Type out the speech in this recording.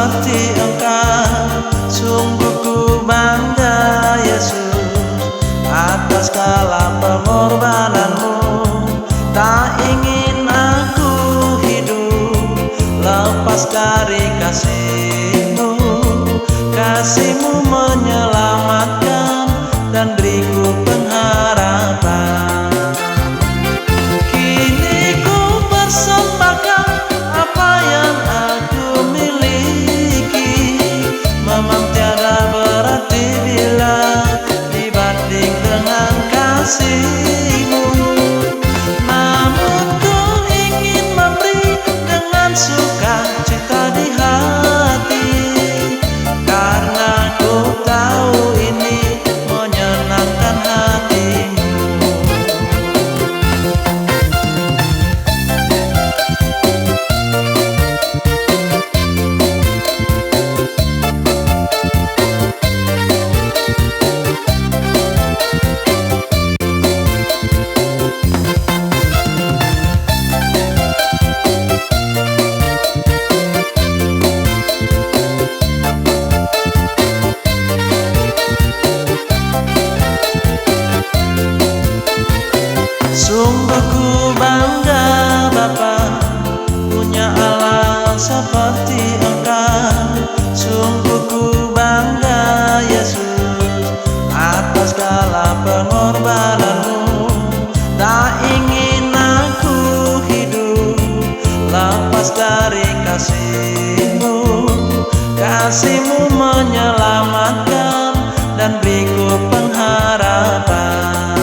seperti Engkau. Sungguh ku bangga Yesus atas segala pengorbananmu. Tak ingin aku hidup lepas dari kasih-Mu. Kasih-Mu menyelamatkan dan beriku pengharapan. Kini ku persembahkan apa yang aku miliki. Memang tiada berarti bila dibanding dengan kasih-Mu. Namun ku ingin memberi dengan sukacita di hati, karena ku tahu ini menyenangkan hati-Mu. Sungguh ku bangga Bapa punya Allah seperti Engkau. Sungguh ku bangga Yesus atas segala pengorbananmu. Tak ingin aku hidup lepas dari kasih-Mu. Kasih-Mu menyelamatkan dan beriku pengharapan.